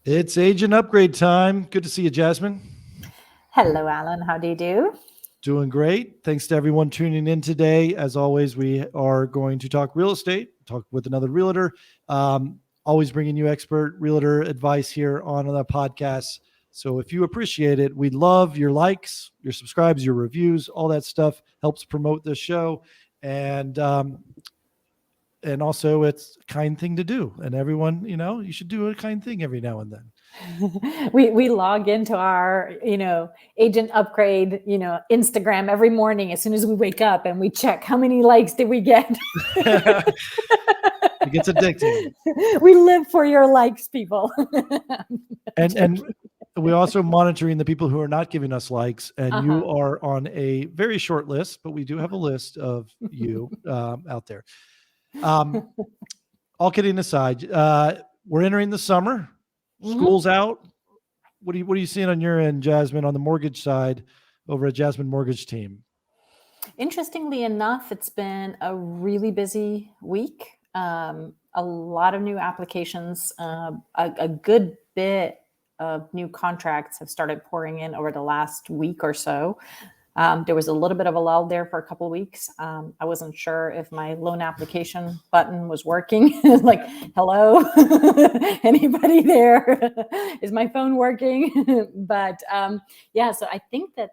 It's agent upgrade time. Good to see you, Jasmine. Hello, Alan. How do you do? Doing great. Thanks to everyone tuning in today. As always, we are going to talk real estate, talk with another realtor. Always bringing you expert realtor advice here on the podcast. So if you appreciate it, we love your likes, your subscribes, your reviews, all that stuff helps promote this show. And and also it's a kind thing to do. And everyone, you should do a kind thing every now and then. We log into our, agent upgrade, Instagram every morning as soon as we wake up and we check how many likes did we get. It gets addicting. We live for your likes, people. And we're also monitoring the people who are not giving us likes, and you are on a very short list, but we do have a list of you out there. All kidding aside, we're entering the summer. School's out. What are you seeing on your end, Jasmine, on the mortgage side over at Jasmine Mortgage Team? Interestingly enough, it's been a really busy week. A lot of new applications, a good bit of new contracts have started pouring in over the last week or so. There was a little bit of a lull there for a couple of weeks. I wasn't sure if my loan application button was working. Like, hello, anybody there? Is my phone working? But yeah, so I think that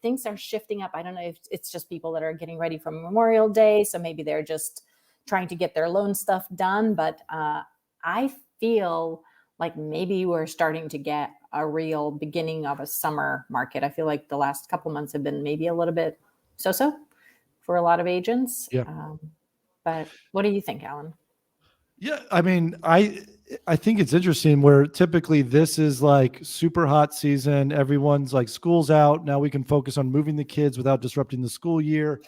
things are shifting up. I don't know if it's just people that are getting ready for Memorial Day. So maybe they're just trying to get their loan stuff done. But I feel like maybe we're starting to get a real beginning of a summer market. I feel like the last couple months have been maybe a little bit so-so for a lot of agents. Yeah. But what do you think, Alan? Yeah, I mean, I think it's interesting where typically this is like super hot season. Everyone's like school's out. Now we can focus on moving the kids without disrupting the school year.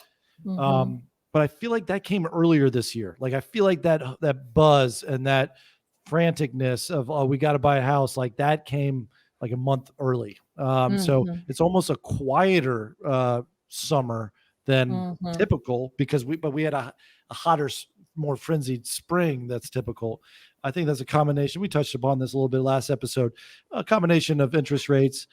But I feel like that came earlier this year. Like I feel like that buzz and that franticness of, oh, we got to buy a house, like that came like a month early. So it's almost a quieter summer than typical because we had a hotter, more frenzied spring that's typical. I think that's a combination. We touched upon this a little bit last episode. A combination of interest rates.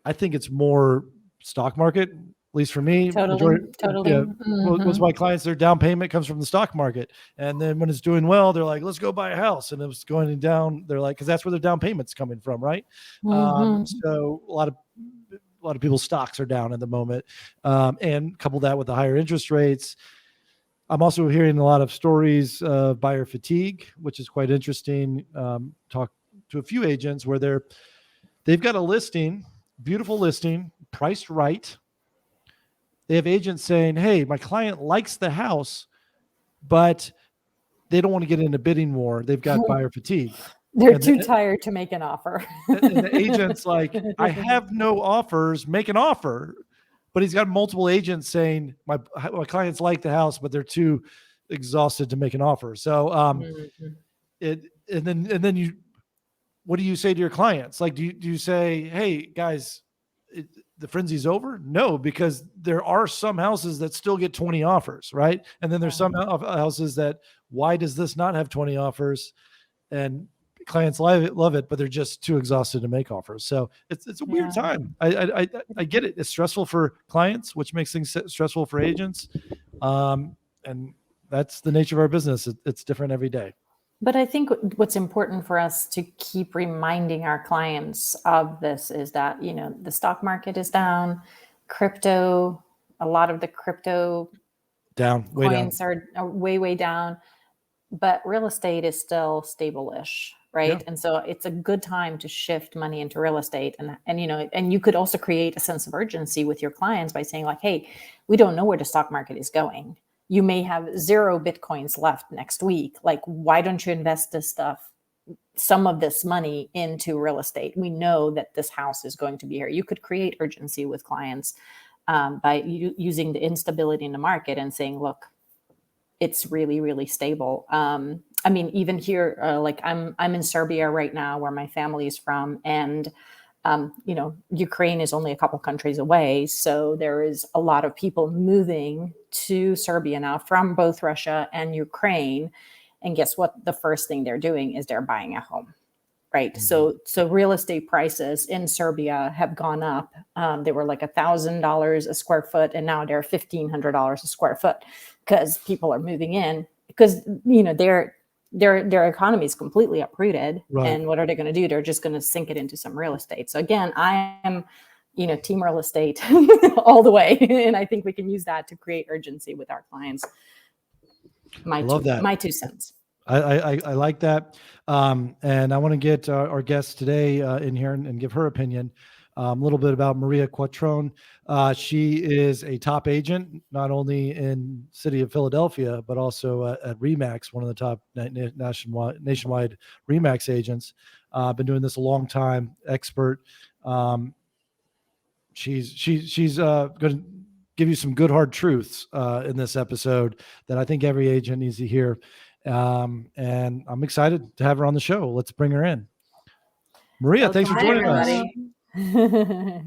I think it's more stock market, at least for me. Totally. Yeah, most of my clients, their down payment comes from the stock market, and then when it's doing well, they're like, "Let's go buy a house," and it's going down. They're like, because that's where their down payment's coming from, right? So a lot of people's stocks are down at the moment, and couple that with the higher interest rates. I'm also hearing a lot of stories of buyer fatigue, which is quite interesting. Talk to a few agents where they've got a listing, beautiful listing, priced right. They have agents saying, "Hey, my client likes the house, but they don't want to get in a bidding war. They've got buyer fatigue. They're too tired to make an offer." And the agent's like, "I have no offers. Make an offer." But he's got multiple agents saying, my clients like the house, but they're too exhausted to make an offer. So and then you, what do you say to your clients? Like, do you say, "Hey guys, the frenzy's over"? No, because there are some houses that still get 20 offers, right? And then there's some houses that, why does this not have 20 offers? And clients love it, but they're just too exhausted to make offers. So it's a weird time. I get it. It's stressful for clients, which makes things stressful for agents. And that's the nature of our business. It's different every day. But I think what's important for us to keep reminding our clients of this is that, the stock market is down, crypto, a lot of the crypto down, coins are way down, but real estate is still stable-ish, right? Yeah. And so it's a good time to shift money into real estate. And you could also create a sense of urgency with your clients by saying like, "Hey, we don't know where the stock market is going. You may have 0 Bitcoins left next week. Like, why don't you invest some of this money into real estate? We know that this house is going to be here." You could create urgency with clients by using the instability in the market and saying, "Look, it's really, really stable." I mean, even here, like I'm in Serbia right now, where my family is from, and Ukraine is only a couple countries away. So there is a lot of people moving to Serbia now from both Russia and Ukraine. And guess what? The first thing they're doing is they're buying a home. right? So real estate prices in Serbia have gone up. They were like $1,000 a square foot, and now they're $1,500 a square foot because people are moving in because their economy is completely uprooted. Right. And what are they going to do? They're just going to sink it into some real estate. So again, I am team real estate all the way, and I think we can use that to create urgency with our clients. I love that. My 2 cents. I like that. And I want to get our guest today in here and give her opinion. A little bit about Maria Quattrone. She is a top agent, not only in city of Philadelphia, but also at Remax, one of the top nationwide Remax agents. Been doing this a long time, expert. She's going to give you some good hard truths in this episode that I think every agent needs to hear. And I'm excited to have her on the show. Let's bring her in. Maria, thanks for joining us.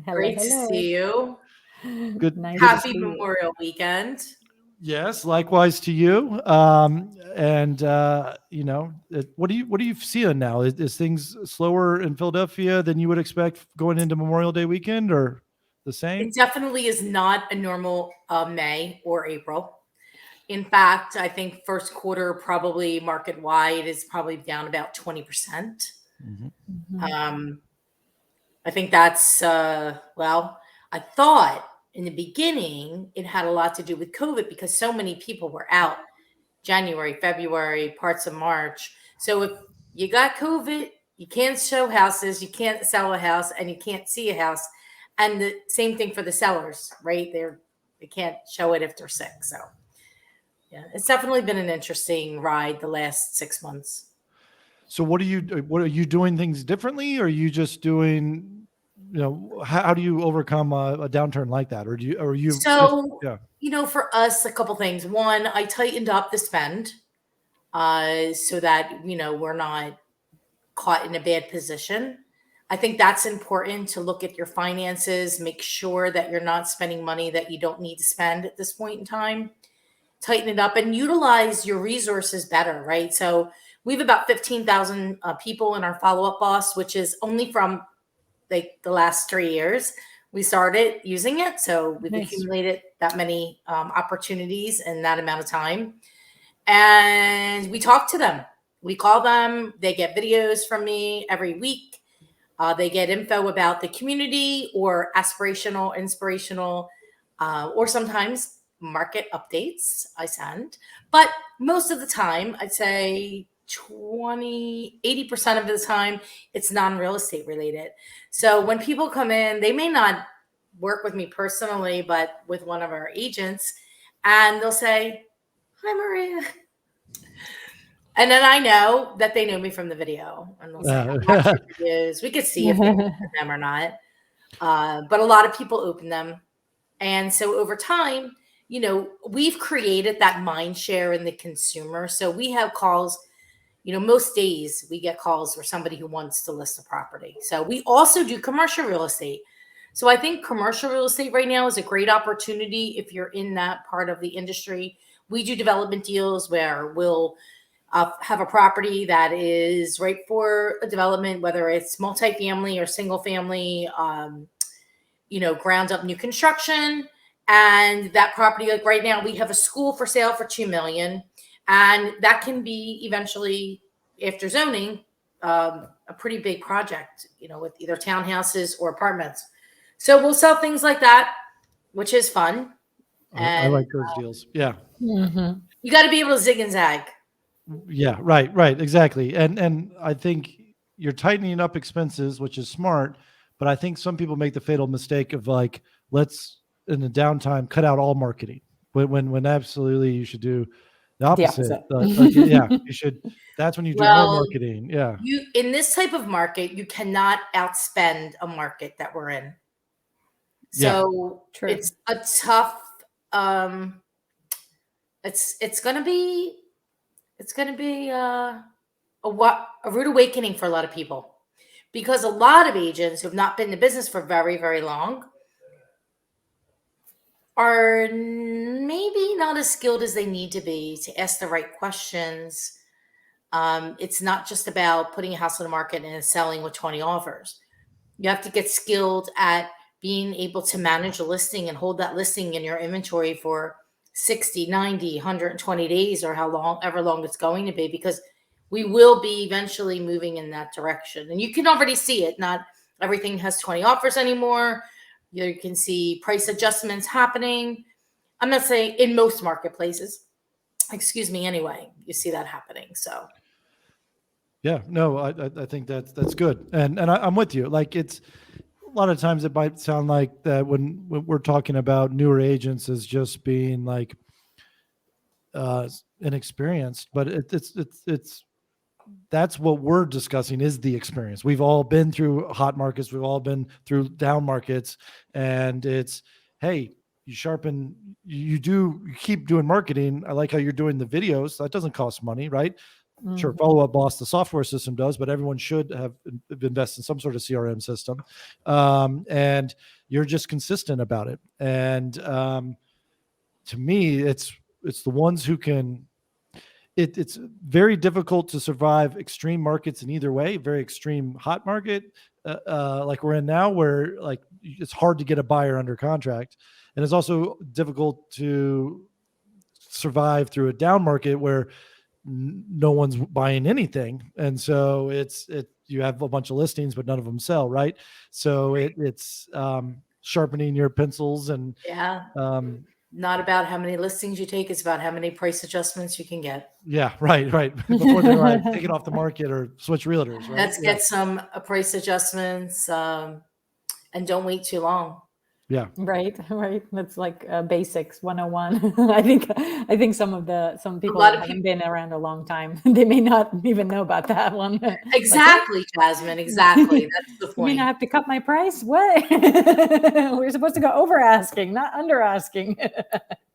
Great to see you. Good. Nice. Happy Memorial Weekend. Yes, likewise to you. What do you seeing now? Is things slower in Philadelphia than you would expect going into Memorial Day weekend, or the same? It definitely is not a normal May or April. In fact, I think first quarter probably market wide is probably down about 20%. I think that's I thought in the beginning it had a lot to do with COVID because so many people were out January, February, parts of March. So if you got COVID, you can't show houses, you can't sell a house, and you can't see a house. And the same thing for the sellers, right? They can't show it if they're sick. So yeah, it's definitely been an interesting ride the last 6 months. So what are you doing things differently? Or are you just doing, how do you overcome a downturn like that? Or for us, a couple things. One, I tightened up the spend so that, we're not caught in a bad position. I think that's important to look at your finances, make sure that you're not spending money that you don't need to spend at this point in time. Tighten it up and utilize your resources better, right? So we have about 15,000 people in our follow-up boss, which is only from like the last 3 years. We started using it. So we've accumulated that many opportunities in that amount of time. And we talk to them. We call them. They get videos from me every week. They get info about the community or aspirational, inspirational, or sometimes market updates I send. But most of the time, I'd say 80% of the time, it's non-real estate related. So when people come in, they may not work with me personally, but with one of our agents, and they'll say, "Hi, Maria." And then I know that they know me from the video, and they'll say, "I watch your videos." We could see if they open them or not. But a lot of people open them. And so over time, we've created that mind share in the consumer. So we have calls, most days we get calls for somebody who wants to list a property. So we also do commercial real estate. So I think commercial real estate right now is a great opportunity if you're in that part of the industry. We do development deals where we'll have a property that is right for a development, whether it's multifamily or single family, ground up new construction. And that property, like right now, we have a school for sale for $2 million. And that can be eventually, after zoning, a pretty big project, with either townhouses or apartments. So we'll sell things like that, which is fun. I like those deals. Yeah. You got to be able to zig and zag. Yeah, right, exactly. And I think you're tightening up expenses, which is smart, but I think some people make the fatal mistake of like, let's in the downtime cut out all marketing when absolutely you should do the opposite. You should. That's when you do more marketing. Yeah. You in this type of market, you cannot outspend a market that we're in. So it's a tough. It's gonna be a rude awakening for a lot of people, because a lot of agents who have not been in the business for very, very long are maybe not as skilled as they need to be to ask the right questions, It's not just about putting a house on the market and selling with 20 offers. You have to get skilled at being able to manage a listing and hold that listing in your inventory for 60, 90, 120 days, or ever long it's going to be, because we will be eventually moving in that direction. And you can already see it. Not everything has 20 offers anymore. You can see price adjustments happening. I'm not saying in most marketplaces, excuse me, anyway, you see that happening. So Yeah, no, I think that's good. And I'm with you. Like, it's a lot of times it might sound like that when we're talking about newer agents as just being like inexperienced, but it's that's what we're discussing is the experience. We've all been through hot markets, we've all been through down markets, and it's, hey, you keep doing marketing. I like how you're doing the videos. That doesn't cost money, right? Sure, Follow Up Boss, the software system does, but everyone should have invested in some sort of CRM system. And you're just consistent about it. And to me, it's the ones who can. It's very difficult to survive extreme markets in either way. Very extreme hot market, like we're in now, where like it's hard to get a buyer under contract, and it's also difficult to survive through a down market where no one's buying anything, and so you have a bunch of listings but none of them sell, right? So it's sharpening your pencils and yeah, not about how many listings you take, it's about how many price adjustments you can get. Yeah, right before they're like take it off the market or switch realtors, right? Let's get some price adjustments, and don't wait too long. Yeah. Right. That's like basics 101. I think some people lot of haven't been around a long time. They may not even know about that one. Exactly, Jasmine. Exactly. That's the You point. mean I have to cut my price? What? We're supposed to go over asking, not under asking.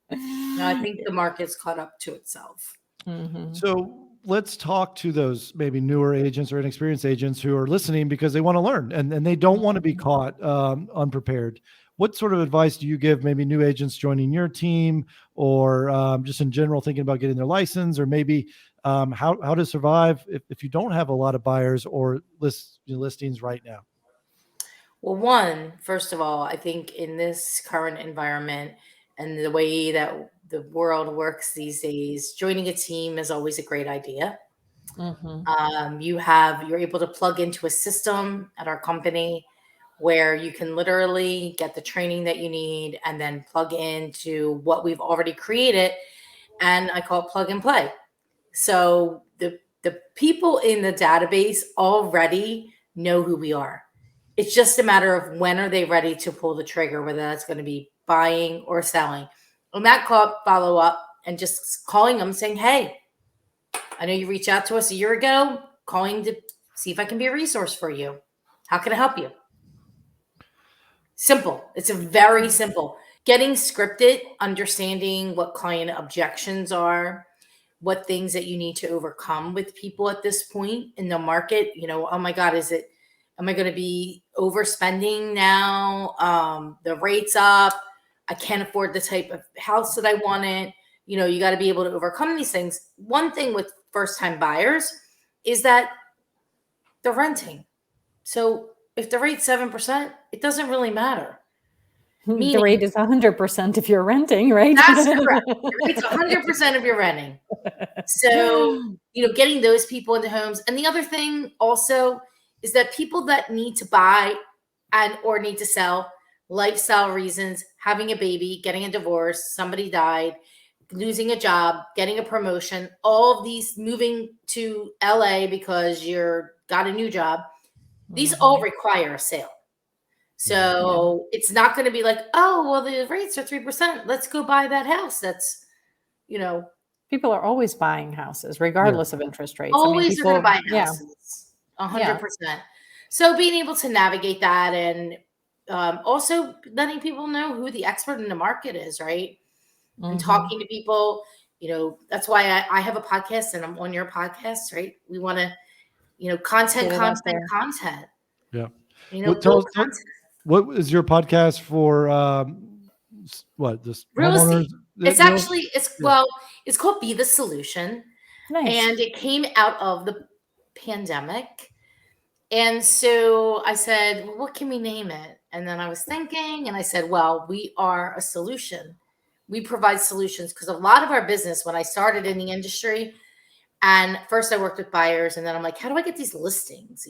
No, I think the market's caught up to itself. Mm-hmm. So let's talk to those maybe newer agents or inexperienced agents who are listening because they want to learn and they don't want to be caught unprepared. What sort of advice do you give maybe new agents joining your team, or just in general thinking about getting their license, or maybe how to survive if you don't have a lot of buyers or listings right now? Well, first of all, I think in this current environment and the way that the world works these days, joining a team is always a great idea. Mm-hmm. You're able to plug into a system at our company where you can literally get the training that you need and then plug into what we've already created. And I call it plug and play. So the people in the database already know who we are. It's just a matter of when are they ready to pull the trigger, whether that's going to be buying or selling. On that call, follow up and just calling them saying, hey, I know you reached out to us a year ago, calling to see if I can be a resource for you. How can I help you? Simple. It's a very simple. Getting scripted, understanding what client objections are, what things that you need to overcome with people at this point in the market. Oh my God, am I going to be overspending now? The rate's up. I can't afford the type of house that I wanted. You got to be able to overcome these things. One thing with first-time buyers is that they're renting. So if the rate's 7%, it doesn't really matter. The rate is 100% if you're renting, right? That's correct. The rate's 100% if you're renting. So, getting those people into homes. And the other thing also is that people that need to buy or need to sell, lifestyle reasons, having a baby, getting a divorce, somebody died, losing a job, getting a promotion, all of these, moving to LA because you're got a new job, these all require a sale. So it's not going to be like, oh, well, the rates are 3%. Let's go buy that house. That's, people are always buying houses regardless of interest rates. Always are going to buy houses. 100%. So being able to navigate that and also letting people know who the expert in the market is, right? And talking to people, that's why I have a podcast and I'm on your podcast, right? We want to, content. Yeah. What is your podcast for? What this real homeowners? estate? It's actually, it's called Be the Solution. Nice. And it came out of the pandemic. And so I said, well, what can we name it? And then I was thinking, and I said, well, we are a solution. We provide solutions because a lot of our business, when I started in the industry, and first I worked with buyers, and then I'm like, how do I get these listings?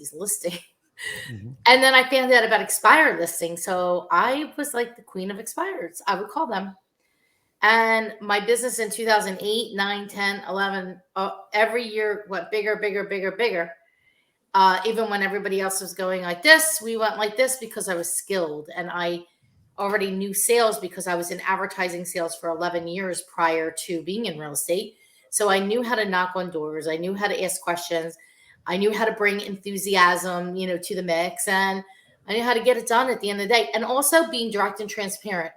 Mhm. And then I found out about expired listings. So I was like the queen of expireds, I would call them. And my business in 2008, 9, 10, 11, every year went bigger, bigger, bigger, bigger. Even when everybody else was going like this, we went like this because I was skilled and I already knew sales because I was in advertising sales for 11 years prior to being in real estate. So I knew how to knock on doors. I knew how to ask questions. I knew how to bring enthusiasm, to the mix, and I knew how to get it done at the end of the day. And also being direct and transparent,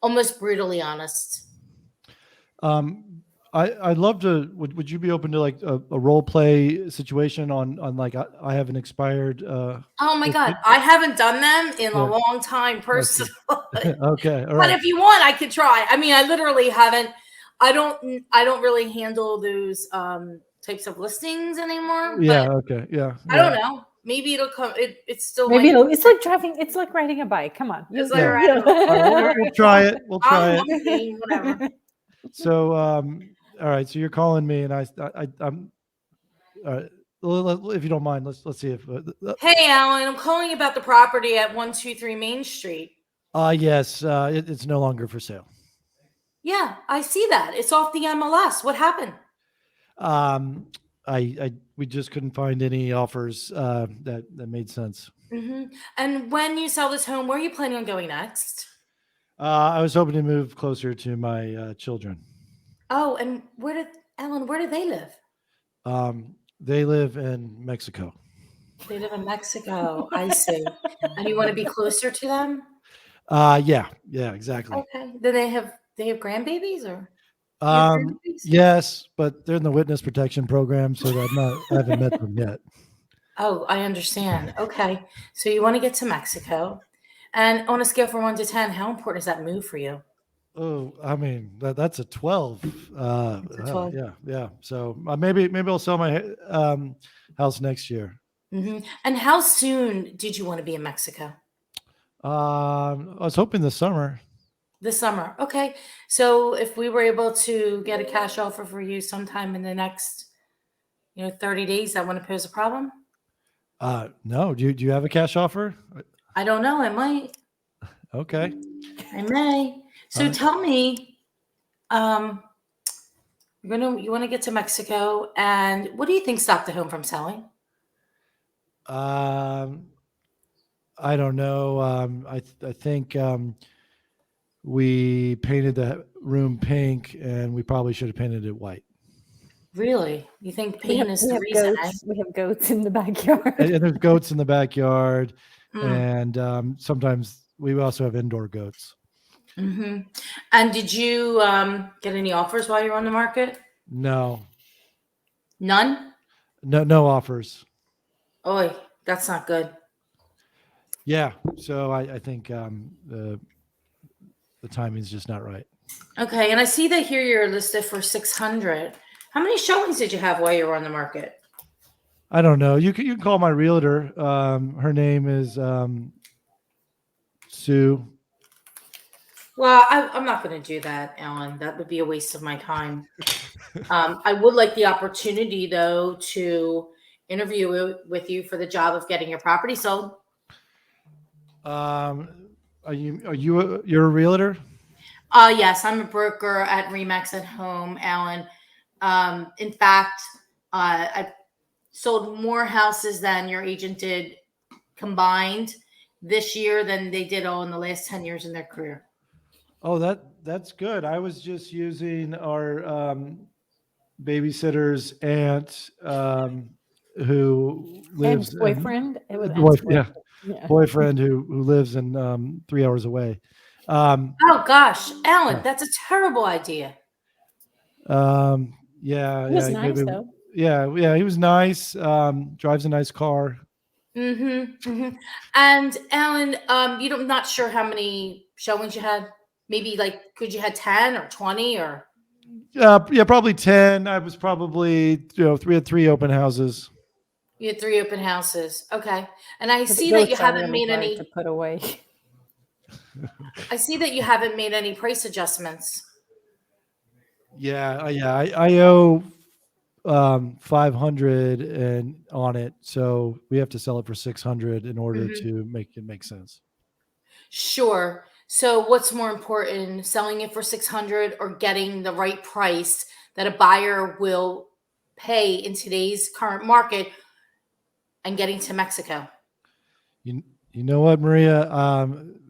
almost brutally honest. I'd love to. Would you be open to like a role play situation on like I have an expired? Oh my God, listing? I haven't done them in a Yeah. long time, personally. Okay, all But right. if you want, I could try. I mean, I literally haven't. I don't really handle those types of listings anymore. Yeah. But Okay. Yeah. I don't know. Maybe it'll come. It's still Maybe like, it's like driving. It's like riding a bike. Come on. It's like Yeah. riding a bike. All right, we'll try it. We'll try I'm it. game, whatever. So, all right. So you're calling me, and I'm. All right. If you don't mind, let's see if. Hey, Alan, I'm calling about the property at 123 Main Street. Yes. It's no longer for sale. Yeah, I see that. It's off the MLS. What happened? We just couldn't find any offers that made sense. And when you sell this home, where are you planning on going next? I was hoping to move closer to my children. Oh, and where do they live? They live in Mexico. They live in Mexico. I see. And you want to be closer to them? Yeah, exactly. Okay. Do they have grandbabies or? Yes, but they're in the witness protection program, so I haven't met them yet. Oh, I understand. Okay. So you want to get to Mexico. And on a scale from 1 to 10, how important is that move for you? Oh, I mean that's a 12. It's a 12. Yeah. So maybe I'll sell my house next year. And how soon did you want to be in Mexico? I was hoping this summer. This summer. Okay. So if we were able to get a cash offer for you sometime in the next, 30 days, that wouldn't pose a problem? No. Do you have a cash offer? I don't know. I might. Okay. I may. So Alright. tell me, you want to get to Mexico, and what do you think stopped the home from selling? I don't know. I think we painted the room pink, and we probably should have painted it white. Really? You think We pain have, is we the have reason? goats. We have goats in the backyard. And there's goats in the backyard, Mm. and sometimes we also have indoor goats. And did you get any offers while you were on the market? No, None? no offers. Oh, that's not good. Yeah, so I think the timing's just not right. Okay, and I see that here you're listed for 600. How many showings did you have while you were on the market? I don't know. You can call my realtor. Her name is Sue. Well, I'm not going to do that, Alan. That would be a waste of my time. I would like the opportunity, though, to interview with you for the job of getting your property sold. You're a realtor? Yes, I'm a broker at Remax at Home, Alan. In fact, I've sold more houses than your agent did combined this year than they did all in the last 10 years in their career. Oh, that's good. I was just using our babysitter's aunt who lives And boyfriend. It was boyfriend who lives in 3 hours away. Oh gosh, Alan, that's a terrible idea. Yeah, He was nice though. Yeah, he was nice. Drives a nice car. And Alan, you're not sure how many showings you had. Maybe like, could you had 10 or 20 or? Yeah, probably 10. I was probably, we had 3 open houses. You had 3 open houses. Okay. And I The see that you goats are haven't really made hard any to put away. I see that you haven't made any price adjustments. Yeah. I owe 500 and on it, so we have to sell it for 600 in order Mhm. to make it make sense. Sure. So what's more important, selling it for 600 or getting the right price that a buyer will pay in today's current market and getting to Mexico? You know what, Maria?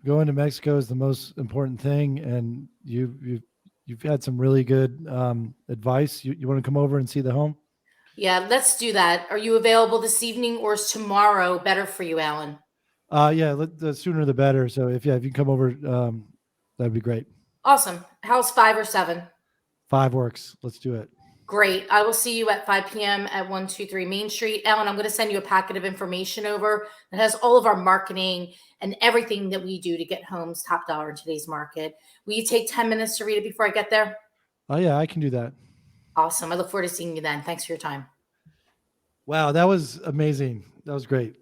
Going to Mexico is the most important thing, and you've had some really good advice. You want to come over and see the home? Yeah, let's do that. Are you available this evening or is tomorrow better for you, Alan? Yeah, the sooner the better. So if you can come over, that'd be great. Awesome. How's 5 or 7? 5 works. Let's do it. Great. I will see you at 5 p.m. at 123 Main Street. Alan, I'm going to send you a packet of information over that has all of our marketing and everything that we do to get homes top dollar in today's market. Will you take 10 minutes to read it before I get there? Oh yeah, I can do that. Awesome. I look forward to seeing you then. Thanks for your time. Wow, that was amazing. That was great.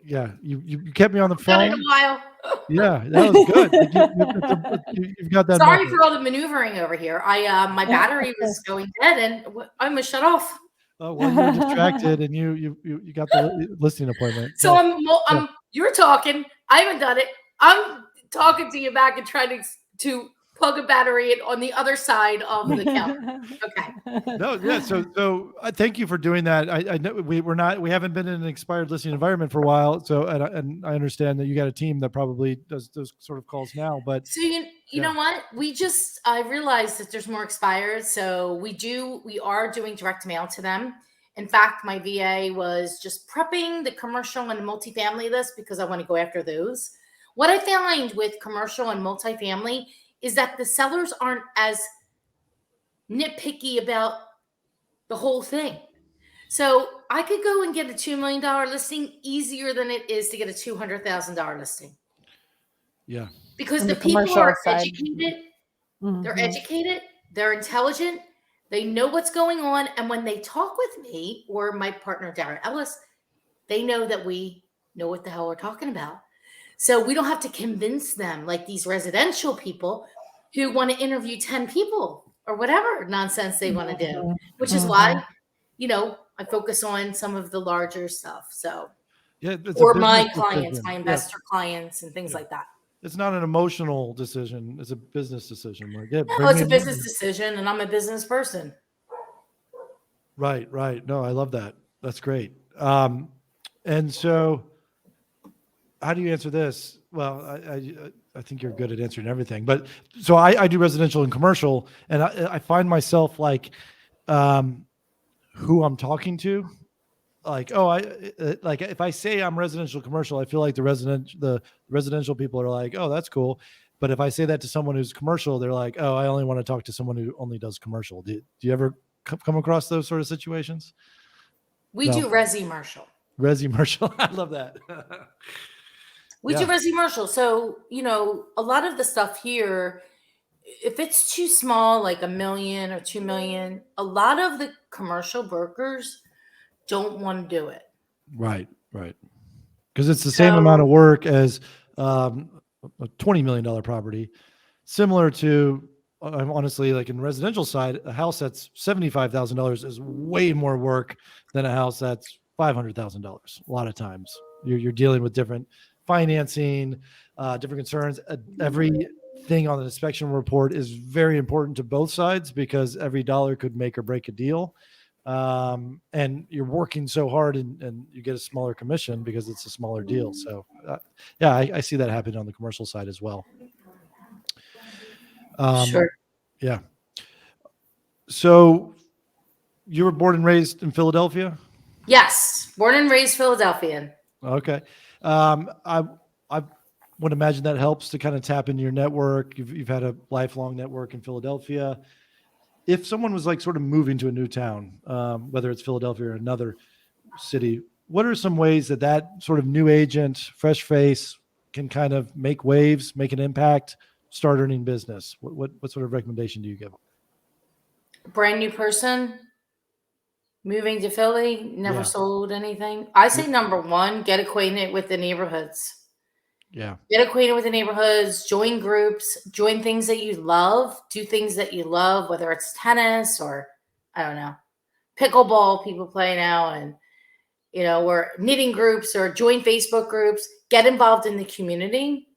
Yeah, you kept me on the Done in a phone. while. Yeah, that was good. Like, you've got that. Sorry method. for all the maneuvering over here. My battery was going dead and I almost shut off. Oh well, you were distracted, and you got the listing appointment. So Yeah, yeah. you're talking. I haven't done it. I'm talking to you back and trying to plug a battery in on the other side of the counter. Okay. No, yeah. So thank you for doing that. I know we haven't been in an expired listing environment for a while. So and I understand that you got a team that probably does those sort of calls now. But So you know what? I realized that there's more expired. So we are doing direct mail to them. In fact, my VA was just prepping the commercial and multifamily list because I want to go after those. What I find with commercial and multifamily is that the sellers aren't as nitpicky about the whole thing. So I could go and get a $2 million listing easier than it is to get a $200,000 listing. yeah, Because On the the people commercial are side. educated, they're Mhm. educated, they're intelligent, they know what's going on. And when they talk with me or my partner, Darren Ellis, they know that we know what the hell we're talking about. So we don't have to convince them like these residential people who want to interview 10 people or whatever nonsense they want to do, Mhm. which is why, I focus on some of the larger stuff. So, yeah. It's a or business my clients, decision. my Yeah, investor clients, and things yeah. like that. It's not an emotional decision. It's a business decision. Like, yeah, No, bring it's me a in. business decision, and I'm a business person. Right. No, I love that. That's great. And so, how do you answer this? Well, I think you're good at answering everything, but so I do residential and commercial, and I find myself like, who I'm talking to. Like, like if I say I'm residential commercial, I feel like the residential people are like, oh, that's cool. But if I say that to someone who's commercial, they're like, oh, I only want to talk to someone who only does commercial. Do you ever come across those sort of situations? We No, do resi-mercial. resi commercial. I love that. We do Yeah, resi-mercial. So, a lot of the stuff here, if it's too small, like 1 million or 2 million, a lot of the commercial brokers don't want to do it. right. Because it's the same amount So of work as a $20 million property, similar to honestly, like in the residential side, a house that's $75,000 is way more work than a house that's $500,000. A lot of times, you're dealing with different financing, different concerns. Everything on the inspection report is very important to both sides because every dollar could make or break a deal. And you're working so hard and you get a smaller commission because it's a smaller deal. So, yeah, I see that happen on the commercial side as well. sure. Yeah. So you were born and raised in Philadelphia? Yes, born and raised Philadelphian. Okay. I would imagine that helps to kind of tap into your network. You've had a lifelong network in Philadelphia. If someone was like sort of moving to a new town, whether it's Philadelphia or another city, what are some ways that sort of new agent, fresh face can kind of make waves, make an impact, start earning business? What sort of recommendation do you give? Brand new person moving to Philly, never Yeah. sold anything. I say number one, get acquainted with the neighborhoods. Yeah. Get acquainted with the neighborhoods, join groups, join things that you love, do things that you love, whether it's tennis or I don't know, pickleball people play now, and or knitting groups or join Facebook groups, get involved in the community.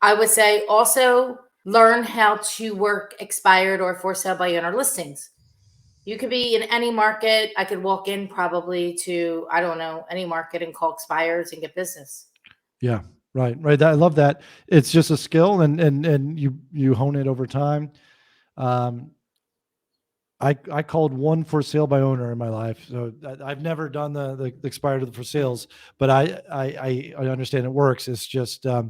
I would say also learn how to work expired or for sale by owner listings. You could be in any market. I could walk in probably to, I don't know, any market and call expires and get business. Yeah. Right. Right. I love that. It's just a skill, and you hone it over time. Um, I called one for sale by owner in my life, so I've never done the expired of the for sales, but I understand it works. It's just I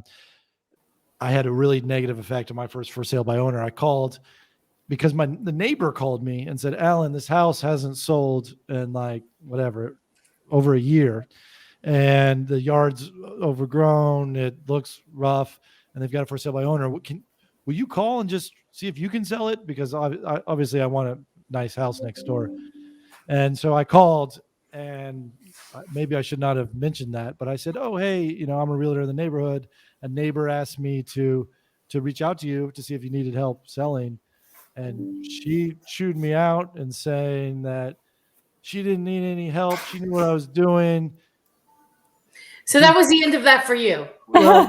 had a really negative effect on my first for sale by owner. I called because the neighbor called me and said, "Alan, this house hasn't sold in like whatever over a year, and the yard's overgrown. It looks rough, and they've got it for sale by owner. Will you call and just see if you can sell it? Because obviously I want a nice house next door." And so I called, and maybe I should not have mentioned that, but I said, "Oh, hey, I'm a realtor in the neighborhood. A neighbor asked me to reach out to you to see if you needed help selling." And she chewed me out and saying that she didn't need any help. She knew what I was doing. So that was the end of that for you. Well,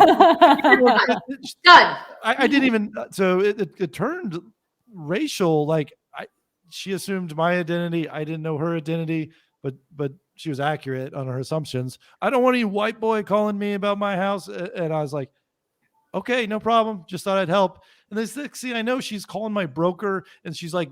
Done. I didn't even. So it turned racial. Like she assumed my identity. I didn't know her identity, but she was accurate on her assumptions. I don't want any white boy calling me about my house. And I was like, okay, no problem. Just thought I'd help. And this next thing I know, she's calling my broker, and she's like,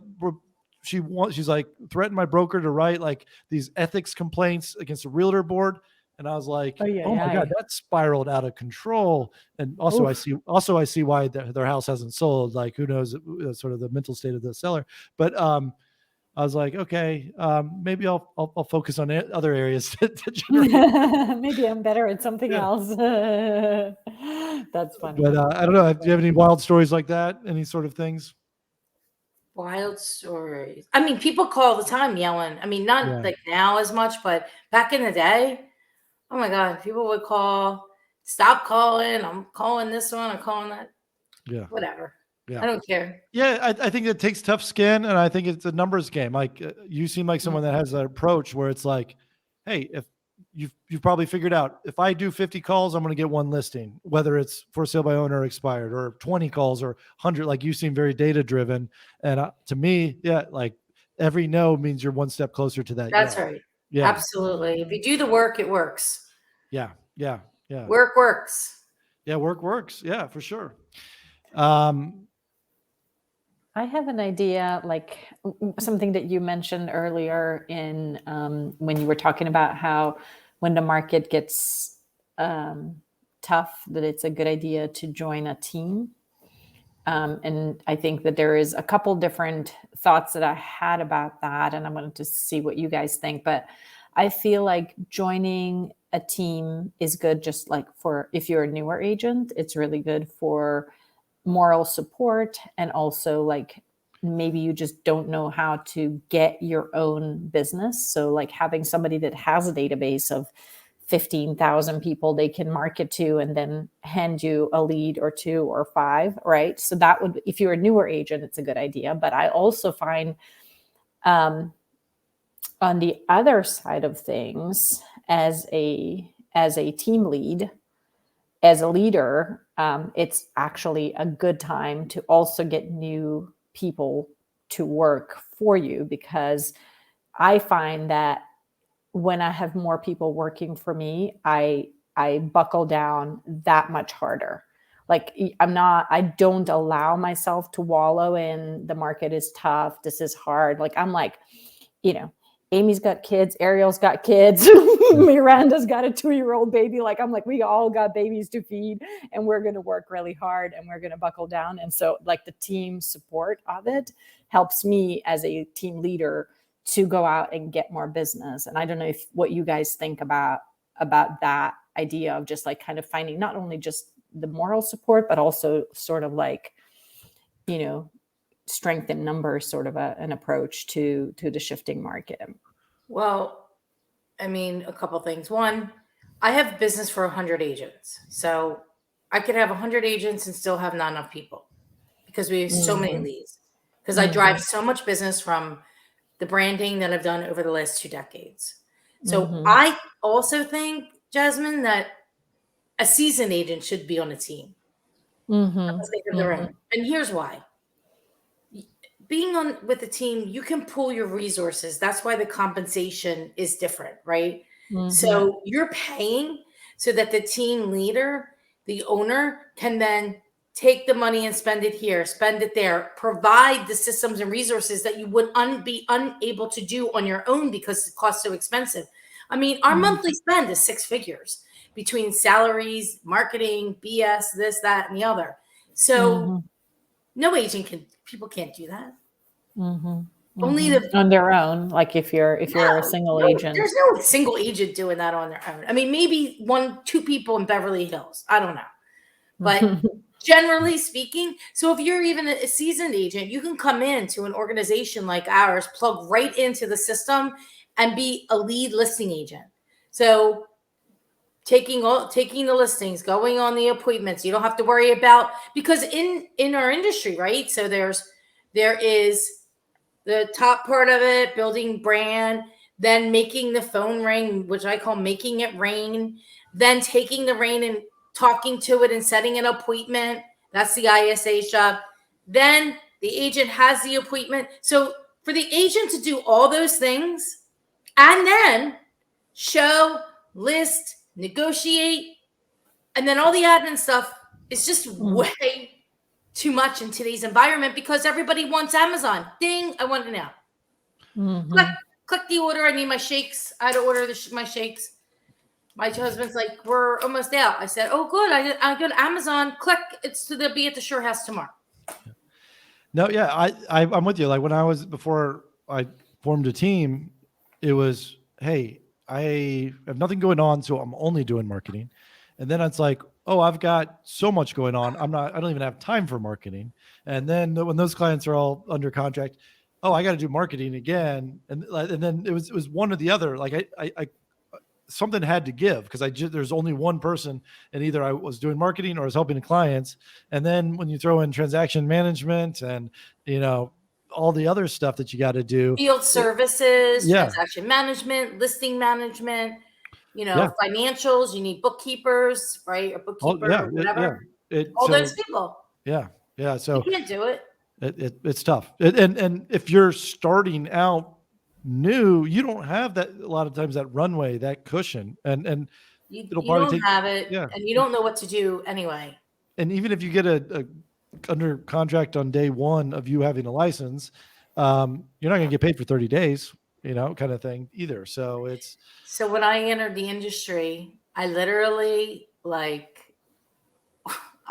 she's like threatened my broker to write like these ethics complaints against the realtor board. And I was like, oh my God, that spiraled out of control. And also I see why their house hasn't sold. Like, who knows sort of the mental state of the seller. But I was like, okay, maybe I'll focus on other areas to generate. Maybe I'm better at something else. That's funny. But I don't know. Do you have any wild stories like that? Any sort of things? Wild stories. I mean, people call all the time yelling. I mean, not like now as much, but back in the day, oh my God, people would call, stop calling. I'm calling this one. I'm calling that. Yeah. Whatever. Yeah. I don't care. Yeah. I think it takes tough skin, and I think it's a numbers game. Like you seem like someone that has that approach where it's like, hey, if you've probably figured out if I do 50 calls, I'm going to get one listing, whether it's for sale by owner or expired, or 20 calls or 100. Like you seem very data driven. And to me, like every no means you're one step closer to that. That's right. Yeah. Absolutely. If you do the work, it works. Yeah. Yeah. Yeah. Work works. Yeah. Work works. Yeah, for sure. I have an idea, like something that you mentioned earlier in when you were talking about how when the market gets tough, that it's a good idea to join a team. And I think that there is a couple different thoughts that I had about that, and I wanted to see what you guys think. But I feel like joining a team is good, just like for if you're a newer agent, it's really good for moral support, and also like maybe you just don't know how to get your own business. So like having somebody that has a database of 15,000 people they can market to and then hand you a lead or 2 or 5, right? So that would, if you're a newer agent, it's a good idea. But I also find on the other side of things, as a team lead, as a leader, it's actually a good time to also get new people to work for you, because I find that when I have more people working for me, I buckle down that much harder. Like I don't allow myself to wallow in the market is tough, this is hard. Like I'm like, Amy's got kids, Ariel's got kids, Miranda's got a 2-year-old baby. Like I'm like, we all got babies to feed, and we're going to work really hard, and we're going to buckle down. And so like the team support of it helps me as a team leader to go out and get more business. And I don't know what you guys think about that idea of just like kind of finding not only just the moral support, but also sort of like, strength in numbers sort of an approach to the shifting market? Well, I mean, a couple things. One, I have business for 100 agents. So I could have 100 agents and still have not enough people because we have so many leads. Because I drive so much business from the branding that I've done over the last 2 decades. So I also think, Jasmine, that a seasoned agent should be on a team. And here's why. Being on with a team, you can pool your resources. That's why the compensation is different, right? So you're paying so that the team leader, the owner, can then take the money and spend it here, spend it there, provide the systems and resources that you would be unable to do on your own because it costs so expensive. I mean, our monthly spend is 6 figures between salaries, marketing, BS, this, that, and the other. So no agent people can't do that. Only on their own. Like if you're a single agent, there's no single agent doing that on their own. I mean, maybe 1-2 people in Beverly Hills. I don't know, but generally speaking, so if you're even a seasoned agent, you can come into an organization like ours, plug right into the system, and be a lead listing agent. So taking the listings, going on the appointments, you don't have to worry about, because in our industry, right? So there is the top part of it, building brand, then making the phone ring, which I call making it rain, then taking the rain and talking to it and setting an appointment. That's the ISA's job. Then the agent has the appointment. So for the agent to do all those things and then show, list, negotiate, and then all the admin stuff is just way too much in today's environment because everybody wants Amazon. Ding, I want it now. Click the order. I need my shakes. I had to order my shakes. My husband's like, we're almost out. I said, oh, good. I go to Amazon. Click. They'll be at the Sure House tomorrow. No, yeah, I'm with you. Like before I formed a team, it was, hey, I have nothing going on, so I'm only doing marketing. And then it's like, oh, I've got so much going on. I don't even have time for marketing. And then when those clients are all under contract, oh, I got to do marketing again. And then it was one or the other. Like I something had to give because there's only one person, and either I was doing marketing or I was helping clients. And then when you throw in transaction management and, all the other stuff that you got to do, field services, transaction management, listing management, financials, you need bookkeepers, right? Or bookkeeper, whatever. All those people. Yeah. Yeah. So you can't do it. It's tough. And if you're starting out new, you don't have that a lot of times, that runway, that cushion, and you don't have it, and you don't know what to do anyway. And even if you get a under contract on day one of you having a license, you're not going to get paid for 30 days, kind of thing either. So when I entered the industry, I literally I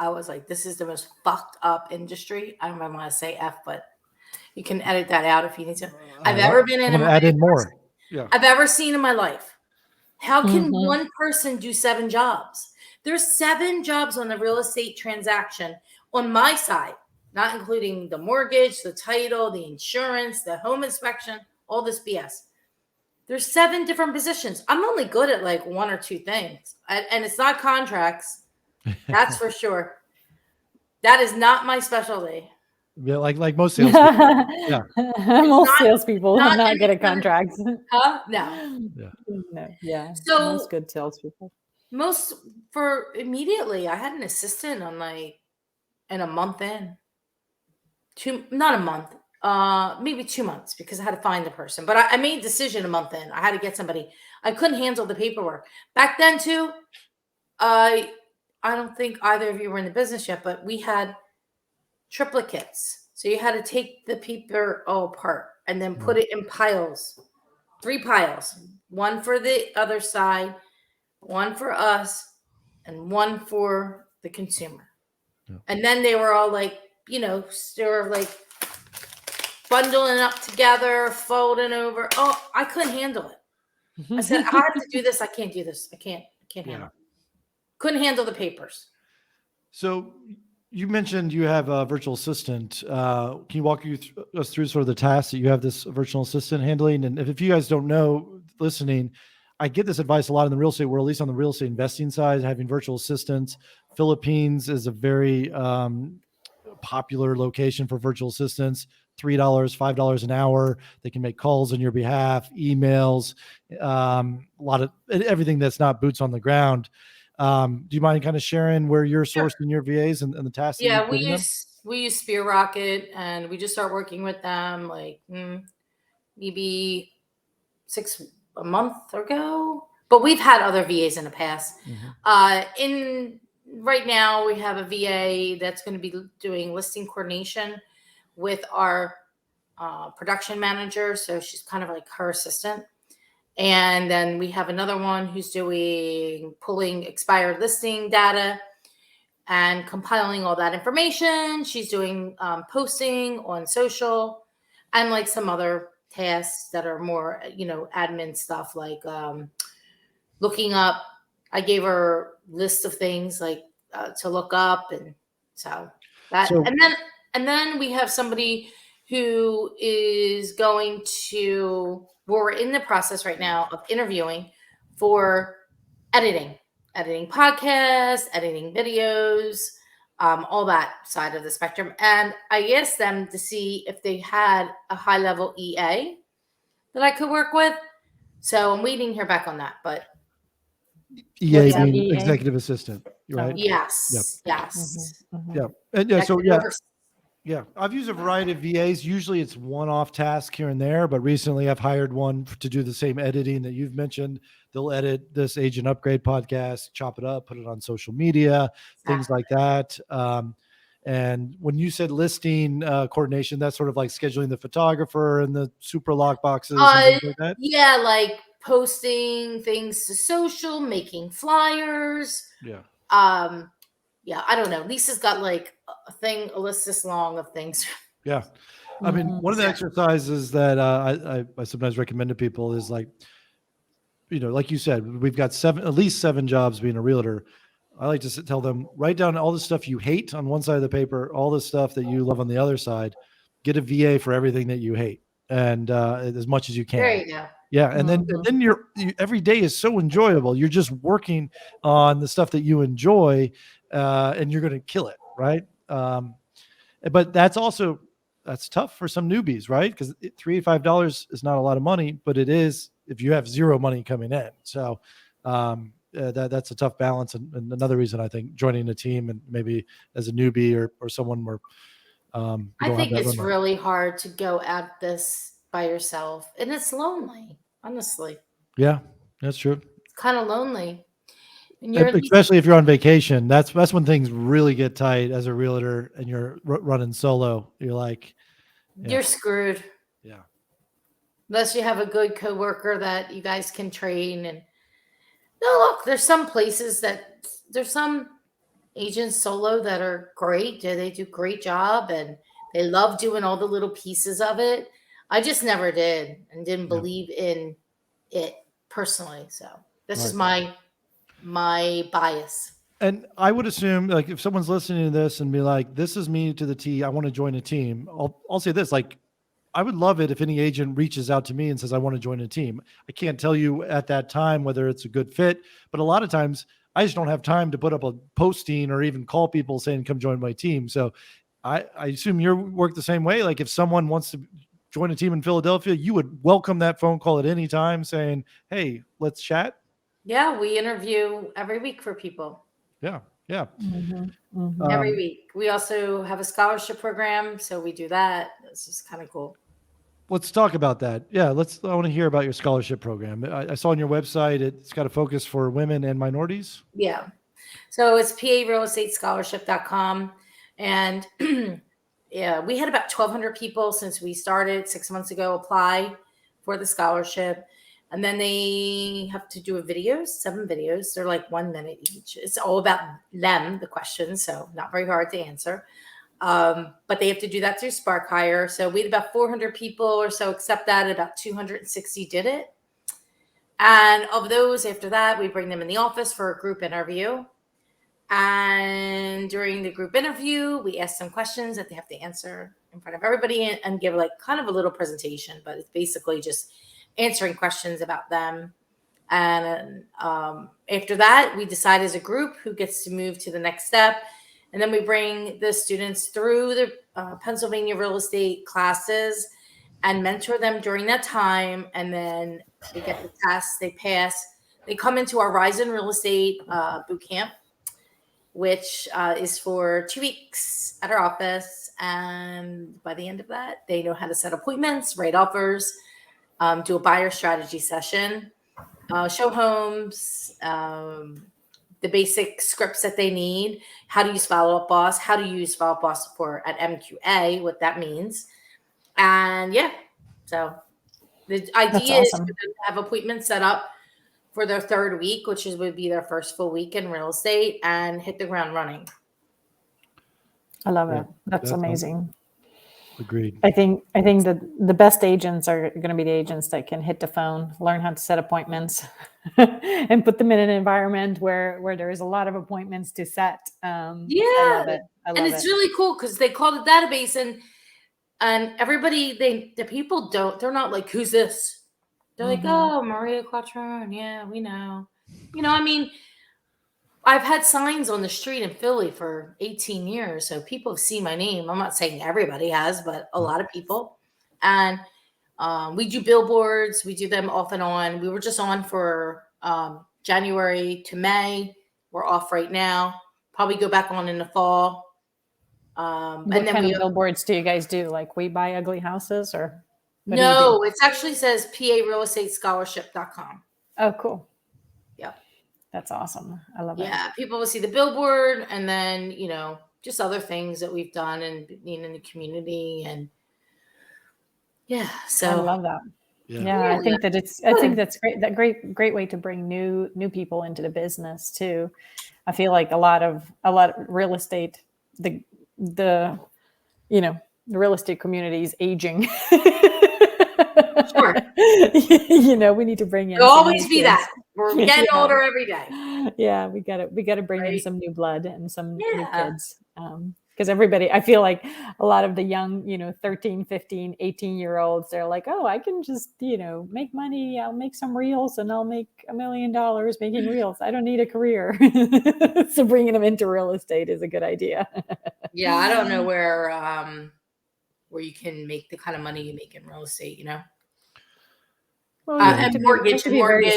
was like, this is the most fucked up industry. I don't want to say F, but you can edit that out if you need to. I've ever been in. Add in more. Yeah. I've ever seen in my life. How can one person do 7 jobs? There's 7 jobs on the real estate transaction on my side, not including the mortgage, the title, the insurance, the home inspection, all this BS. There's 7 different positions. I'm only good at like 1 or 2 things. And it's not contracts. That's for sure. That is not my specialty. Yeah, like most salespeople. Yeah. Most salespeople are not good at contracts. Huh? No. Yeah. No. Yeah. So most good salespeople. For immediately, I had an assistant on in a month in. Not a month, maybe 2 months because I had to find the person. But I made a decision a month in. I had to get somebody. I couldn't handle the paperwork. Back then too, I don't think either of you were in the business yet, but we had triplicates. So you had to take the paper all apart and then put it in piles, 3 piles, one for the other side, one for us, and one for the consumer. Yeah. And then they were all like, they were like bundling up together, folding over. Oh, I couldn't handle it. I said, I have to do this. I can't do this. I can't handle it. Couldn't handle the papers. So You mentioned you have a virtual assistant. Can you walk us through sort of the tasks that you have this virtual assistant handling? And if you guys don't know, listening, I get this advice a lot in the real estate world, at least on the real estate investing side, having virtual assistants. Philippines is a very popular location for virtual assistants. $3, $5 an hour. They can make calls on your behalf, emails, a lot of everything that's not boots on the ground. Do you mind kind of sharing where you're Sure. sourcing your VAs and the tasks that you've Yeah, given them? we use Spear Rocket, and we just start working with them like maybe a month ago. But we've had other VAs in the past. In right now, we have a VA that's going to be doing listing coordination with our production manager. So she's kind of like her assistant. And then we have another one who's doing pulling expired listing data and compiling all that information. She's doing posting on social and like some other tasks that are more, admin stuff like looking up. I gave her a list of things like to look up, and so that, So- and then we have somebody who is going to. We're in the process right now of interviewing for editing podcasts, editing videos, all that side of the spectrum. And I asked them to see if they had a high level EA that I could work with. So I'm waiting to hear back on that. But EA What's being EA? executive assistant, right? yes, Yep. yes. Yeah. And yeah, That so could yeah, over- yeah, I've used a variety of VAs. Usually it's one-off task here and there, but recently I've hired one to do the same editing that you've mentioned. They'll edit this Agent Upgrade podcast, chop it up, put it on social media, things like that. And when you said listing coordination, that's sort of like scheduling the photographer and the super lock boxes and things like that. Yeah, like posting things to social, making flyers. Yeah. Yeah, I don't know. Lisa's got like a list this long of things. Yeah. I mean, one of the exercises that I sometimes recommend to people is like, like you said, we've got at least seven jobs being a realtor. I like to tell them, write down all the stuff you hate on one side of the paper, all the stuff that you love on the other side. Get a VA for everything that you hate, and as much as you can. There you go. Yeah, and then every day is so enjoyable. You're just working on the stuff that you enjoy, and you're going to kill it, right? But that's tough for some newbies, right? Because $385 is not a lot of money, but it is if you have zero money coming in. So that's a tough balance, and another reason I think joining a team and maybe as a newbie or someone where I think it's really hard to go at this by yourself, and it's lonely. Honestly, yeah, that's true. it's kind of lonely. And Especially if you're on vacation, that's when things really get tight as a realtor and you're running solo. You're like, you're screwed. Yeah. Unless you have a good coworker that you guys can train. And no, look, there's some agents solo that are great. They do a great job and they love doing all the little pieces of it. I just never did and didn't believe in it personally. So this is my bias. And I would assume, like, if someone's listening to this and be like, "This is me to the T. I want to join a team." I'll say this: like, I would love it if any agent reaches out to me and says, "I want to join a team." I can't tell you at that time whether it's a good fit, but a lot of times I just don't have time to put up a posting or even call people saying, "Come join my team." So I assume you work the same way. Like, if someone wants to join a team in Philadelphia, you would welcome that phone call at any time saying, "Hey, let's chat." Yeah, we interview every week for people. Yeah. Every week. We also have a scholarship program, so we do that. It's just kind of cool. Let's talk about that. Yeah, I want to hear about your scholarship program. I saw on your website it's got a focus for women and minorities. Yeah. So it's parealestatescholarship.com. And yeah, we had about 1,200 people since we started 6 months ago apply for the scholarship. And then they have to do 7 videos. They're like 1 minute each. It's all about them, the questions, so not very hard to answer. But they have to do that through Spark Hire. So we had about 400 people or so accept that. About 260 did it. And of those, after that, we bring them in the office for a group interview. And during the group interview, we ask them questions that they have to answer in front of everybody and give like kind of a little presentation, but it's basically just answering questions about them. And after that, we decide as a group who gets to move to the next step. And then we bring the students through the Pennsylvania real estate classes and mentor them during that time. And then they get the tests, they pass. They come into our Rise in Real Estate boot camp, which is for 2 weeks at our office. And by the end of that, they know how to set appointments, write offers, do a buyer strategy session, show homes, the basic scripts that they need, how to use Follow Up Boss, how to use Follow Up Boss support at MQA, what that means. And yeah, so the idea is for them to have appointments set up for their third week, which would be their first full week in real estate, and hit the ground running. I love it. That's amazing. Agreed. I think that the best agents are going to be the agents that can hit the phone, learn how to set appointments, and put them in an environment where there is a lot of appointments to set. I love it. And it's really cool because they call the database and everybody, the people they're not like, who's this? They're like, oh, Maria Quattrone. Yeah, we know. I mean, I've had signs on the street in Philly for 18 years. So people have seen my name. I'm not saying everybody has, but a lot of people. And we do billboards. We do them off and on. We were just on for January to May. We're off right now. Probably go back on in the fall. What kind of billboards do you guys do? Like We Buy Ugly Houses or? No, it actually says PARealEstateScholarship.com. Oh, cool. Yep. That's awesome. I love it. Yeah, people will see the billboard and then, just other things that we've done and being in the community. And yeah, so I love that. Yeah, I think that's great. That great way to bring new people into the business too. I feel like a lot of real estate, the real estate community is aging. Sure. We need to bring in. It'll always be that. We're getting older every day. Yeah, we gotta bring in some new blood and some new kids. Because everybody, I feel like a lot of the young, 13, 15, 18-year-olds, they're like, oh, I can just, make money. I'll make some reels and I'll make $1 million making reels. I don't need a career. So bringing them into real estate is a good idea. Yeah, I don't know where you can make the kind of money you make in real estate, Well, you have to be very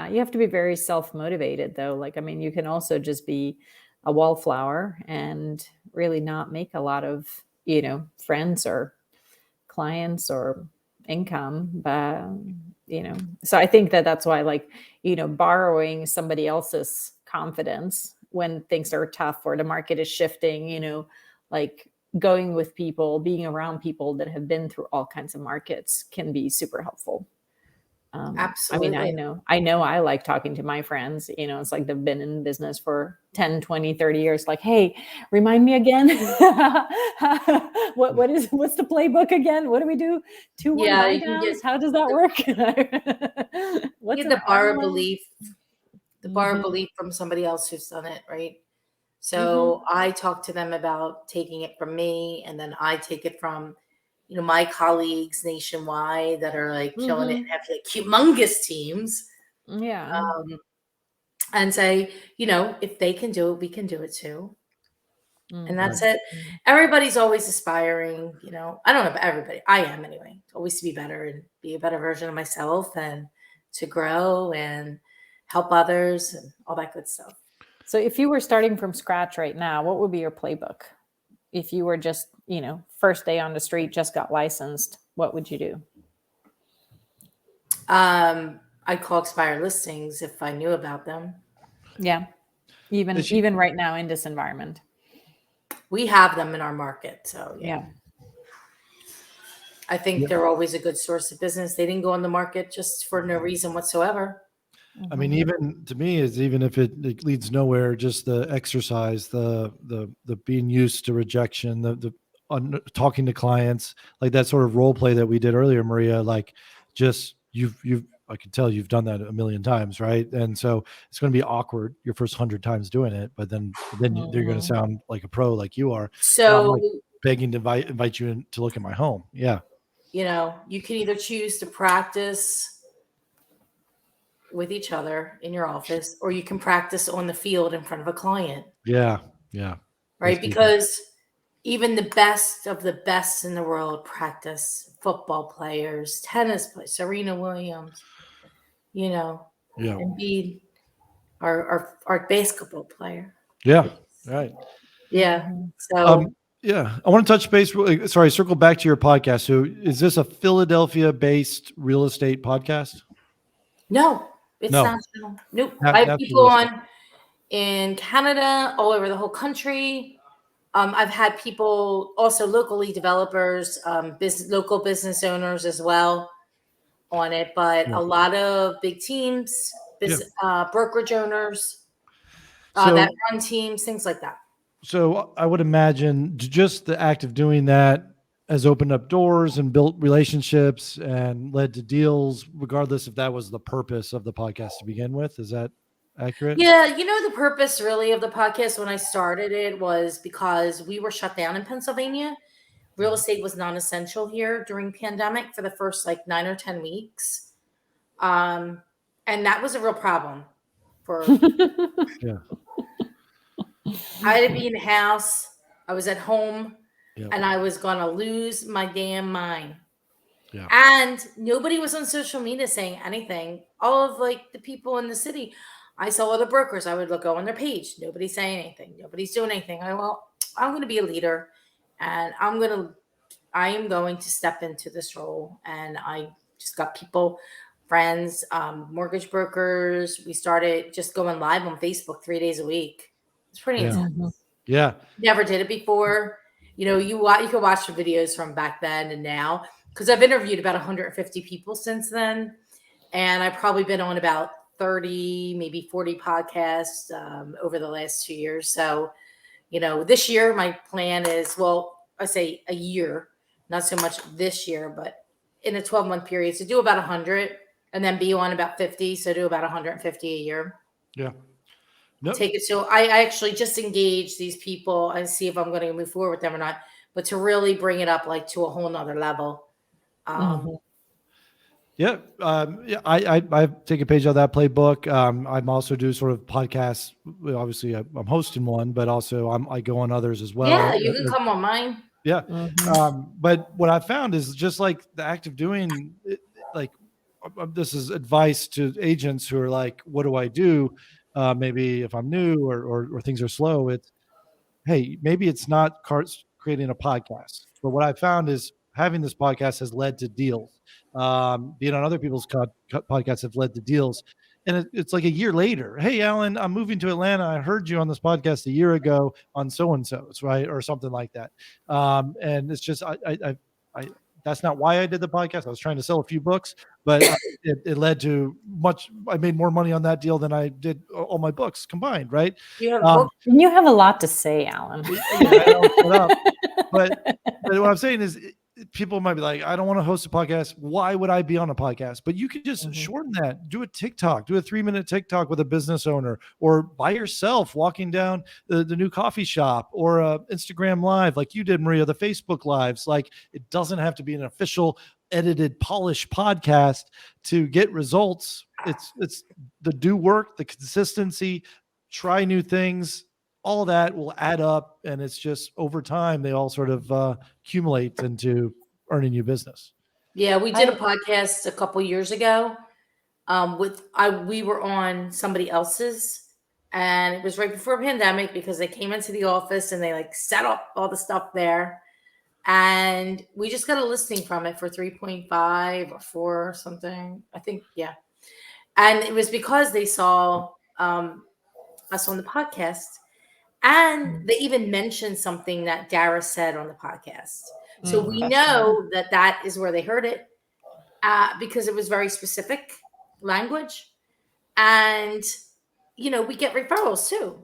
you have to be very self-motivated though. Like, I mean, you can also just be a wallflower and really not make a lot of, friends or clients or income, but, so I think that's why, like, borrowing somebody else's confidence when things are tough or the market is shifting, like going with people, being around people that have been through all kinds of markets can be super helpful. Absolutely. I mean, I know I like talking to my friends, it's like they've been in business for 10, 20, 30 years. Like, hey, remind me again. What's the playbook again? What do we do? 2-1 buy downs? How does that work? Get the borrow belief from somebody else who's done it, right? So I talk to them about taking it from me, and then I take it from my colleagues nationwide that are like killing it and have like humongous teams. Yeah. And say, if they can do it, we can do it too. And that's it. Everybody's always aspiring, I don't know about everybody. I am anyway, always to be better and be a better version of myself and to grow and help others and all that good stuff. So if you were starting from scratch right now, what would be your playbook? If you were just, first day on the street, just got licensed, what would you do? I'd call expired listings if I knew about them. Yeah. Even right now in this environment. We have them in our market. So yeah. I think they're always a good source of business. They didn't go on the market just for no reason whatsoever. I mean, even to me, even if it leads nowhere, just the exercise, the being used to rejection, the talking to clients, like that sort of role play that we did earlier, Maria, like just I could tell you've done that a million times, right? And so it's going to be awkward your first 100 times doing it, but then they're going to sound like a pro, like you are. And I'm So, like begging to invite you in to look at my home. Yeah. you can either choose to practice with each other in your office, or you can practice on the field in front of a client, Yeah. Yeah. right? That's deep. Because even the best of the best in the world practice. Football players, tennis players, Serena Williams, Yeah. Embiid, our basketball player. Yeah. Right. Yeah. So Yeah, I want to touch base. Circle back to your podcast. So, is this a Philadelphia-based real estate podcast? no, it's No. national. Nope. I have people on in Canada, all over the whole country. I've had people also locally, developers, local business owners as well on it, but Yeah. a lot of big teams, brokerage owners that run teams, things like that. So I would imagine just the act of doing that has opened up doors and built relationships and led to deals, regardless if that was the purpose of the podcast to begin with. Is that accurate? Yeah, the purpose really of the podcast when I started it was because we were shut down in Pennsylvania. Real estate was non-essential here during pandemic for the first 9 or 10 weeks. And that was a real problem for Yeah. I had to be in the house. I was at home Yeah. and I was going to lose my damn mind. Yeah. And nobody was on social media saying anything. All of the people in the city, I saw other brokers. I would go on their page. Nobody's saying anything. Nobody's doing anything. I'm going to be a leader, and I am going to step into this role. And I just got people, friends, mortgage brokers. We started just going live on Facebook 3 days a week. It's pretty intense. Yeah. Never did it before. You can watch the videos from back then and now, because I've interviewed about 150 people since then. And I've probably been on about 30, maybe 40 podcasts over the last 2 years. So, this year my plan is, I say a year, not so much this year, but in a 12-month period, to do about 100 and then be on about 50. So do about 150 a year. Yeah. Nope. Take it. So I actually just engage these people and see if I'm going to move forward with them or not, but to really bring it up to a whole nother level. Yeah. I take a page out of that playbook. I'm also do sort of podcasts. Obviously I'm hosting one, but also I go on others as well. Yeah. You can come on mine. Yeah. But what I found is just like the act of doing it, this is advice to agents who are like, what do I do? Maybe if I'm new or things are slow, it's, hey, maybe it's not creating a podcast. But what I found is having this podcast has led to deals. Being on other people's podcasts have led to deals. And it's like a year later. Hey, Alan, I'm moving to Atlanta. I heard you on this podcast a year ago on so-and-so's, right? Or something like that. And it's just, I that's not why I did the podcast. I was trying to sell a few books, but it led to I made more money on that deal than I did all my books combined, right? You have a book? You have a lot to say, Alan. But what I'm saying is people might be like, I don't want to host a podcast. Why would I be on a podcast? But you could just shorten that. Do a TikTok. Do a 3-minute TikTok with a business owner, or by yourself walking down the new coffee shop, or Instagram live like you did, Maria, the Facebook lives. It doesn't have to be an official edited, polished podcast to get results. It's the do work, the consistency, try new things. All that will add up, and it's just over time they all sort of accumulate into earning you business. Yeah, we did a podcast a couple years ago. We were on somebody else's, and it was right before pandemic because they came into the office and they set up all the stuff there, and we just got a listing from it for 3.5 or 4 or something. I think, yeah, and it was because they saw us on the podcast. And they even mentioned something that Dara said on the podcast. So we know that is where they heard it because it was very specific language. And, we get referrals too.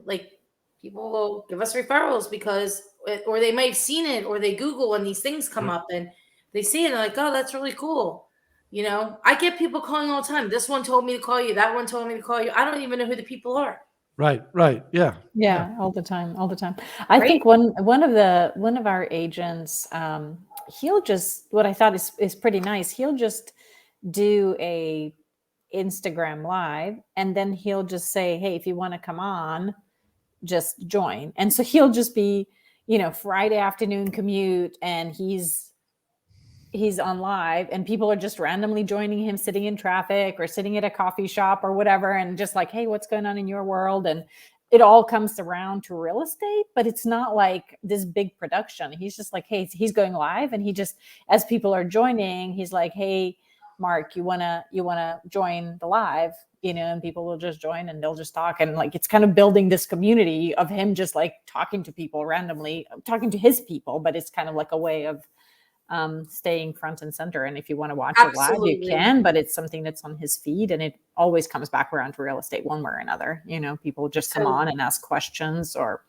People will give us referrals or they might have seen it, or they Google and these things come up and they see it and they're like, oh, that's really cool. You know, I get people calling all the time. This one told me to call you. That one told me to call you. I don't even know who the people are. Right. Yeah. Yeah, all the time, all the time. I Right? think one of our agents, he'll just, what I thought is pretty nice. He'll just do a Instagram live, and then he'll just say, "Hey, if you want to come on, just join." And so he'll just be, Friday afternoon commute, and he's on live, and people are just randomly joining him, sitting in traffic or sitting at a coffee shop or whatever, and just like, "Hey, what's going on in your world?" And it all comes around to real estate, but it's not like this big production. He's just like, hey, he's going live, and he just, as people are joining, he's like, "Hey, Mark, you wanna join the live?" And people will just join, and they'll just talk, and like, it's kind of building this community of him just like talking to people randomly, talking to his people, but it's kind of like a way of staying front and center. And if you want to watch it live, you Absolutely. can, but it's something that's on his feed, and it always comes back around to real estate one way or another. People just come So- on and ask questions, or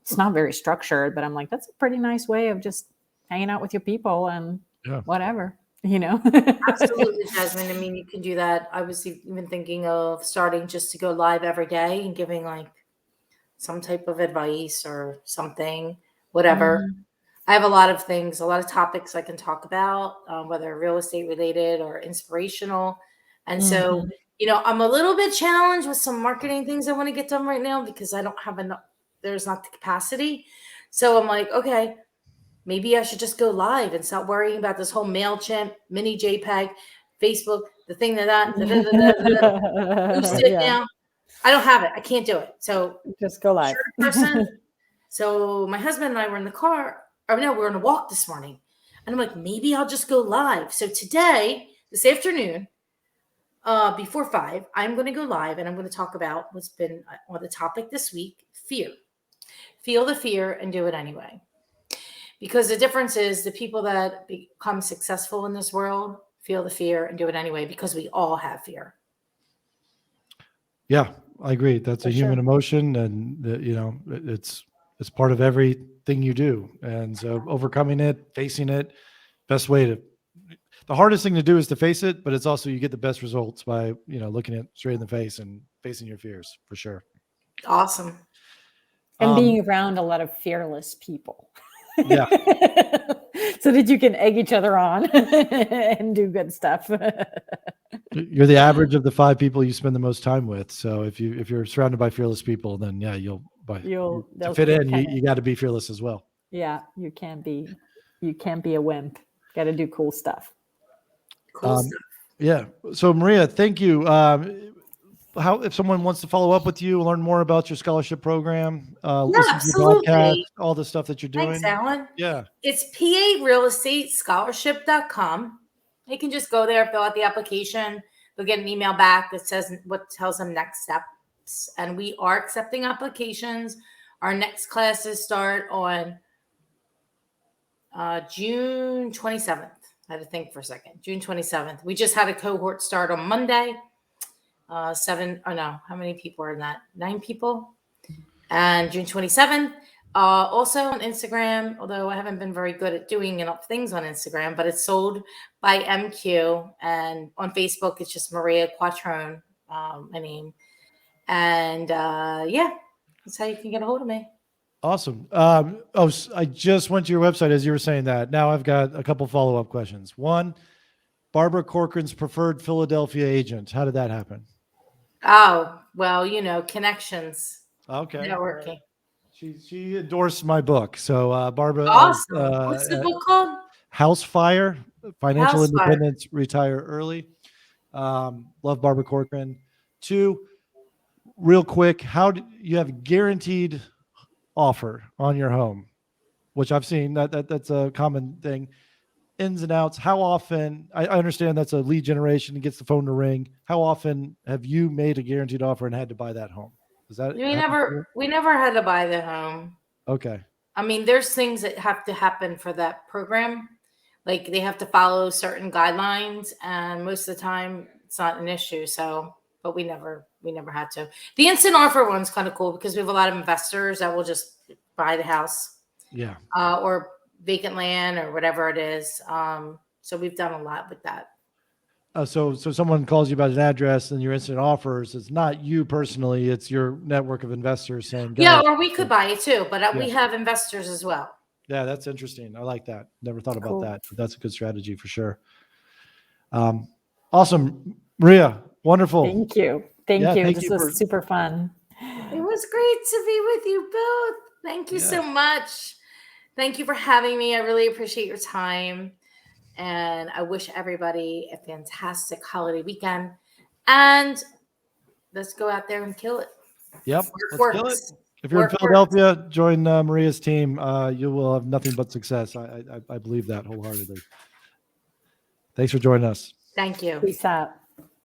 it's not very structured, but I'm like, that's a pretty nice way of just hanging out with your people and Yeah. whatever. Absolutely, Jasmine. I mean, you can do that. I was even thinking of starting just to go live every day and giving like some type of advice or something, whatever. Mhm. I have a lot of things, a lot of topics I can talk about, whether real estate related or inspirational. And so, Mhm. I'm a little bit challenged with some marketing things I want to get done right now because I don't have enough, there's not the capacity. So I'm like, okay, maybe I should just go live and stop worrying about this whole MailChimp, mini JPEG, Facebook, the thing post it Yeah, now. I don't have it. I can't do it. So just go live. sure person. So my husband and I were in the car, or no, we were on a walk this morning. And I'm like, maybe I'll just go live. So today, this afternoon, before 5, I'm going to go live and I'm going to talk about what's been on the topic this week, fear. Feel the fear and do it anyway. Because the difference is the people that become successful in this world feel the fear and do it anyway because we all have fear. Yeah, I agree. That's For a human sure. emotion, and it's part of everything you do. And so overcoming it, facing it, best way to the hardest thing to do is to face it, but it's also you get the best results by, looking it straight in the face and facing your fears for sure. Awesome. And Um, being around a lot of fearless people. Yeah. So that you can egg each other on and do good stuff. You're the average of the 5 people you spend the most time with. So if you're surrounded by fearless people, then yeah, to They'll fit in, kinda, you got to be fearless as well. yeah, you can't be a wimp. Got to do cool stuff. Cool stuff. Yeah. So Maria, thank you. How, if someone wants to follow up with you, learn more about your scholarship program, Yeah, listen to your podcast, absolutely. all the stuff that you're doing? Thanks, Alan. Yeah. It's parealestatescholarship.com. They can just go there, fill out the application. They'll get an email back that says what tells them next steps. And we are accepting applications. Our next classes start on June 27th. I had to think for a second. June 27th. We just had a cohort start on Monday. 7, oh no, how many people are in that? 9 people. And June 27th. Also on Instagram, although I haven't been very good at doing enough things on Instagram, but it's sold by MQ. And on Facebook, it's just Maria Quattrone, my name. And yeah, that's how you can get a hold of me. Awesome. I just went to your website as you were saying that. Now I've got a couple follow-up questions. One, Barbara Corcoran's preferred Philadelphia agent. How did that happen? Oh, well, connections, Okay. networking. She endorsed my book. So Barbara, Awesome. What's the book called? House Fire, Financial House Fire. Independence, Retire Early. Love Barbara Corcoran. 2, real quick, how do you have a guaranteed offer on your home, which I've seen that's a common thing. Ins and outs. How often? I understand that's a lead generation. It gets the phone to ring. How often have you made a guaranteed offer and had to buy that home? Is that We never had to buy the home. okay? I mean, there's things that have to happen for that program. Like they have to follow certain guidelines, and most of the time it's not an issue. So, but we never had to. The instant offer one's kind of cool because we have a lot of investors that will just buy the house, Yeah. or vacant land or whatever it is. So we've done a lot with that. So someone calls you about an address and your instant offers. It's not you personally. It's your network of investors saying, Yeah, guys, or we could buy it too, but we Yeah. have investors as well. yeah, that's interesting. I like that. Never thought about Cool. that, but that's a good strategy for sure. Awesome. Maria, wonderful. Thank you. Thank Yeah, you. thank This you was for- super fun. It was great to be with you both. Thank you so much. Thank you for having me. I really appreciate your time. And I wish everybody a fantastic holiday weekend. And let's go out there and kill it. Yep. Work Let's kill it. works. If you're in Work works. Philadelphia, join Maria's team. You will have nothing but success. I believe that wholeheartedly. Thanks for joining us. Thank you. Peace out.